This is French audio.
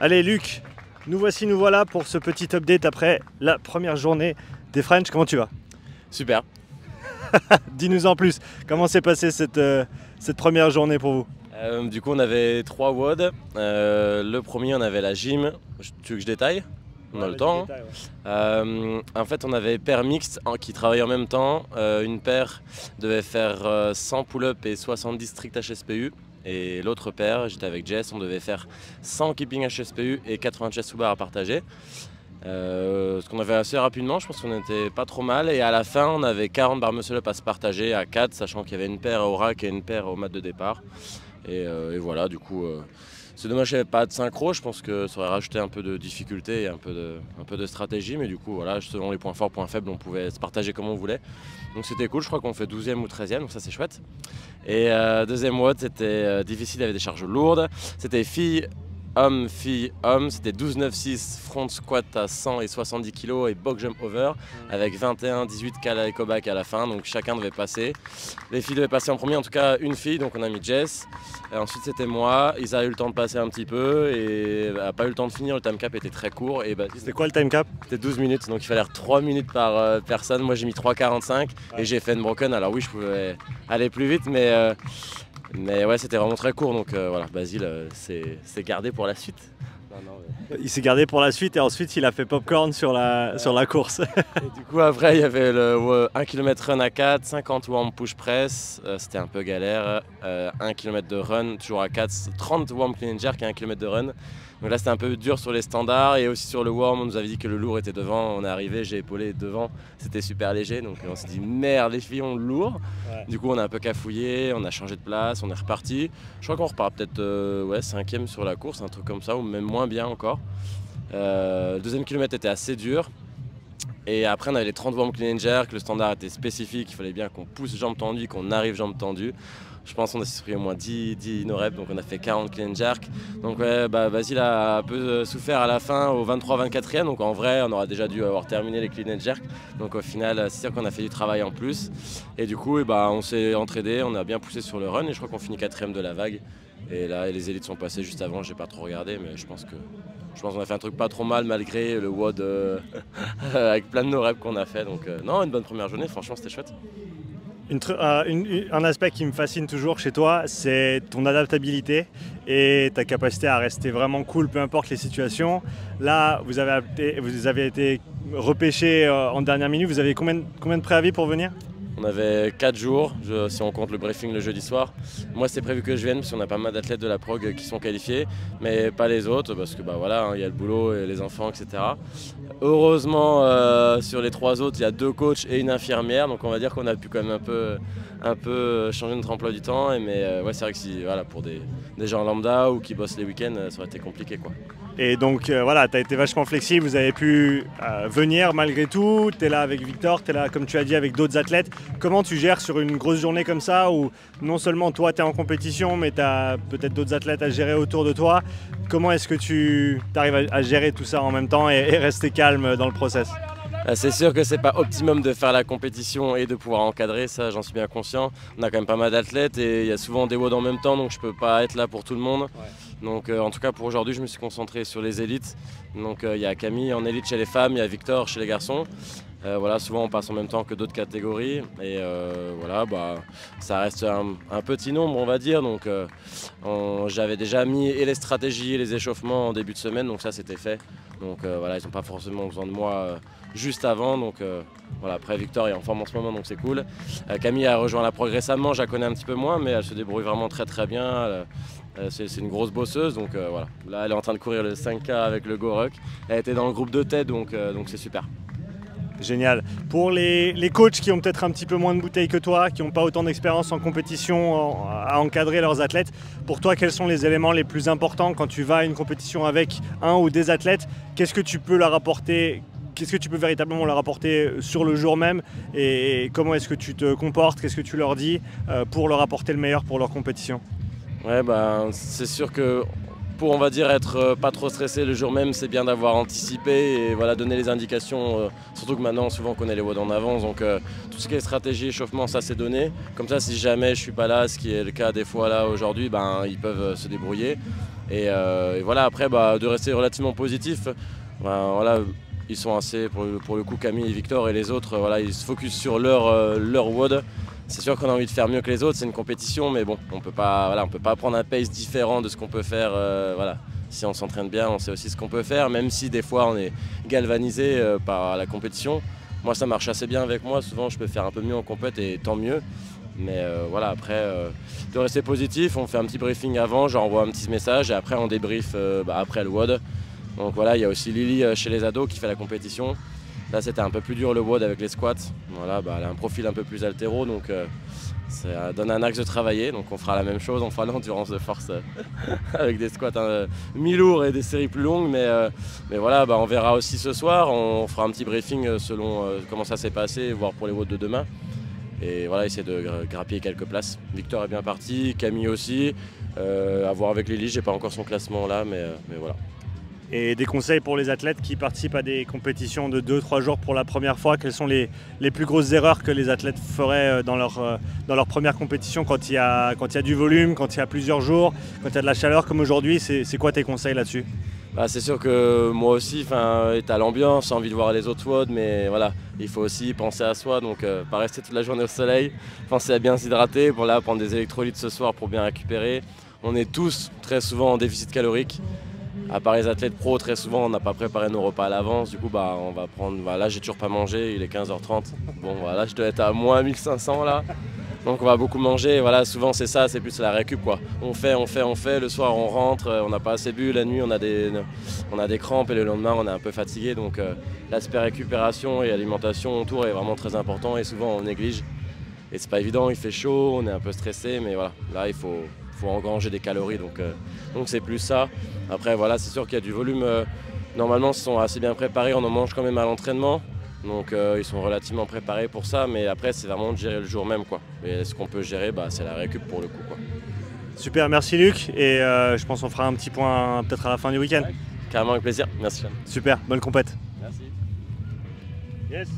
Allez Luc, nous voilà pour ce petit update après la première journée des French. Comment tu vas? Super. Dis-nous en plus, comment s'est passée cette première journée pour vous? Du coup on avait 3 WOD. Le premier on avait la gym. Tu veux que je détaille? On a le temps. En fait on avait paire mixte qui travaillait en même temps. Une paire devait faire 100 pull-up et 70 strict HSPU. Et l'autre paire, j'étais avec Jess, on devait faire 100 keeping HSPU et 80 chest to bar à partager. Ce qu'on avait assez rapidement, je pense qu'on était pas trop mal. Et à la fin, on avait 40 bar muscle up à se partager à 4, sachant qu'il y avait une paire au rack et une paire au mat de départ. Et voilà, du coup, c'est dommage qu'il n'y avait pas de synchro. Je pense que ça aurait rajouté un peu de difficulté et un peu de stratégie. Mais du coup, voilà, selon les points forts, points faibles, on pouvait se partager comme on voulait. Donc c'était cool, je crois qu'on fait 12e ou 13e, donc ça c'est chouette. Et deuxième WOD, c'était difficile, il y avait des charges lourdes. C'était filles, hommes, c'était 12-9-6 front squat à 100 et 70 kg et box jump over avec 21-18 cal echo back à la fin, donc chacun devait passer. Les filles devaient passer en premier, en tout cas une fille, donc on a mis Jess. Et ensuite c'était moi, Isa a eu le temps de passer un petit peu et n'a pas eu le temps de finir, le time cap était très court. C'était quoi le time cap? C'était 12 minutes, donc il fallait 3 minutes par personne. Moi j'ai mis 3,45 et j'ai fait une broken, alors oui je pouvais aller plus vite mais ouais, c'était vraiment très court, donc voilà, Basile s'est gardé pour la suite. Il s'est gardé pour la suite et ensuite il a fait popcorn sur la course. Et du coup après il y avait le 1 km run à 4, 50 warm push press, c'était un peu galère, 1 km de run toujours à 4, 30 warm clean and jerk et 1 km de run. Donc là c'était un peu dur sur les standards et aussi sur le warm, on nous avait dit que le lourd était devant, on est arrivé, j'ai épaulé devant, c'était super léger, donc on s'est dit merde les filles ont le lourd. Ouais. Du coup on a un peu cafouillé, on a changé de place, on est reparti. Je crois qu'on repart peut-être 5e sur la course, un truc comme ça, ou même moins bien encore. Le deuxième kilomètre était assez dur. Et après on avait les 30 warm clean and jerk, le standard était spécifique, il fallait bien qu'on pousse jambes tendues, qu'on arrive jambes tendues. Je pense qu'on a pris au moins 10 no reps, donc on a fait 40 clean and jerk. Donc ouais, Basile a un peu souffert à la fin au 23-24e, donc en vrai on aurait déjà dû avoir terminé les clean and jerk. Donc au final c'est sûr qu'on a fait du travail en plus. Et du coup on s'est entraidé, on a bien poussé sur le run et je crois qu'on finit 4e de la vague. Et là les élites sont passées juste avant, j'ai pas trop regardé mais je pense qu'on a fait un truc pas trop mal malgré le WOD avec plein de no reps qu'on a fait. Donc non, une bonne première journée, franchement c'était chouette. Un aspect qui me fascine toujours chez toi, c'est ton adaptabilité et ta capacité à rester vraiment cool, peu importe les situations. Là, vous avez été repêché en dernière minute. Vous avez combien de préavis pour venir? On avait 4 jours, si on compte le briefing le jeudi soir. Moi, c'était prévu que je vienne parce qu'on a pas mal d'athlètes de la prog qui sont qualifiés, mais pas les autres parce que voilà, il y a le boulot et les enfants, etc. Heureusement, sur les 3 autres, il y a 2 coachs et une infirmière, donc on va dire qu'on a pu quand même un peu changer notre emploi du temps. Mais ouais, c'est vrai que si, voilà, pour des gens lambda ou qui bossent les week-ends, ça aurait été compliqué, quoi. Et donc voilà, tu as été vachement flexible, vous avez pu venir malgré tout, tu es là avec Victor, tu es là comme tu as dit avec d'autres athlètes. Comment tu gères sur une grosse journée comme ça où non seulement toi tu es en compétition mais tu as peut-être d'autres athlètes à gérer autour de toi? Comment est-ce que tu arrives à gérer tout ça en même temps et rester calme dans le process? C'est sûr que c'est pas optimum de faire la compétition et de pouvoir encadrer, ça j'en suis bien conscient. On a quand même pas mal d'athlètes et il y a souvent des WOD en même temps, donc je peux pas être là pour tout le monde. Ouais. Donc en tout cas pour aujourd'hui je me suis concentré sur les élites. Donc il y a Camille en élite chez les femmes, il y a Victor chez les garçons. Voilà, souvent on passe en même temps que d'autres catégories et voilà, ça reste un petit nombre on va dire. Donc j'avais déjà mis et les stratégies et les échauffements en début de semaine, donc ça c'était fait. Donc voilà, ils n'ont pas forcément besoin de moi juste avant. Donc voilà, après Victor est en forme en ce moment, donc c'est cool. Camille a rejoint la prog récemment, je la connais un petit peu moins, mais elle se débrouille vraiment très bien. C'est une grosse bosseuse, donc voilà. Là elle est en train de courir le 5K avec le GoRuck. Elle était dans le groupe de tête, donc c'est super. Génial. Pour les coachs qui ont peut-être un petit peu moins de bouteilles que toi, qui n'ont pas autant d'expérience en compétition à encadrer leurs athlètes, pour toi, quels sont les éléments les plus importants quand tu vas à une compétition avec un ou des athlètes? Qu'est-ce que tu peux leur apporter? Qu'est-ce que tu peux véritablement leur apporter sur le jour même et comment est-ce que tu te comportes? Qu'est-ce que tu leur dis pour leur apporter le meilleur pour leur compétition? Ouais, c'est sûr que pour, on va dire, être pas trop stressé le jour même, c'est bien d'avoir anticipé et voilà, donner les indications. Surtout que maintenant, souvent, on connaît les WOD en avance. Donc, tout ce qui est stratégie, échauffement, ça, c'est donné. Comme ça, si jamais je suis pas là, ce qui est le cas des fois là aujourd'hui, ils peuvent se débrouiller. Et voilà, après de rester relativement positif. Voilà, ils sont assez, pour le coup, Camille et Victor et les autres, voilà, ils se focus sur leur WOD. C'est sûr qu'on a envie de faire mieux que les autres, c'est une compétition, mais bon, on peut pas prendre un pace différent de ce qu'on peut faire. Voilà. Si on s'entraîne bien, on sait aussi ce qu'on peut faire, même si des fois on est galvanisé par la compétition. Moi, ça marche assez bien avec moi, souvent je peux faire un peu mieux en compète et tant mieux. Mais voilà, après, de rester positif, on fait un petit briefing avant, j'envoie un petit message et après on débrief après le WOD. Donc voilà, il y a aussi Lily chez les ados qui fait la compétition. Là, c'était un peu plus dur le WOD avec les squats. Voilà, elle a un profil un peu plus altéro, donc ça donne un axe de travailler. Donc on fera la même chose, on fera l'endurance de force avec des squats mi-lourds et des séries plus longues. Mais voilà, on verra aussi ce soir. On fera un petit briefing selon comment ça s'est passé, voire pour les WOD de demain. Et voilà, essayer de grappiller quelques places. Victor est bien parti, Camille aussi. À voir avec Lily, j'ai pas encore son classement là, mais voilà. Et des conseils pour les athlètes qui participent à des compétitions de 2-3 jours pour la première fois, quelles sont les plus grosses erreurs que les athlètes feraient dans leur première compétition quand il y a du volume, quand il y a plusieurs jours, quand il y a de la chaleur comme aujourd'hui? C'est quoi tes conseils là-dessus? C'est sûr que moi aussi, tu as l'ambiance, envie de voir les autres WOD, mais voilà, il faut aussi penser à soi, donc pas rester toute la journée au soleil, penser à bien s'hydrater, prendre des électrolytes ce soir pour bien récupérer. On est tous très souvent en déficit calorique. À part les athlètes pro, très souvent on n'a pas préparé nos repas à l'avance, du coup on va prendre, là j'ai toujours pas mangé, il est 15h30, bon voilà, je dois être à moins 1500 là, donc on va beaucoup manger, voilà, souvent c'est ça, c'est plus la récup quoi. On fait, le soir on rentre, on n'a pas assez bu, la nuit on a des crampes et le lendemain on est un peu fatigué, donc l'aspect récupération et alimentation autour est vraiment très important et souvent on néglige. Et c'est pas évident, il fait chaud, on est un peu stressé, mais voilà, là il faut engranger des calories, donc c'est plus ça. Après voilà, c'est sûr qu'il y a du volume, normalement ils sont assez bien préparés, on en mange quand même à l'entraînement, donc ils sont relativement préparés pour ça, mais après c'est vraiment de gérer le jour même quoi. Et ce qu'on peut gérer, c'est la récup pour le coup quoi. Super, merci Luc, et je pense qu'on fera un petit point peut-être à la fin du week-end. Ouais, carrément avec plaisir, merci. Super, bonne compète. Merci. Yes.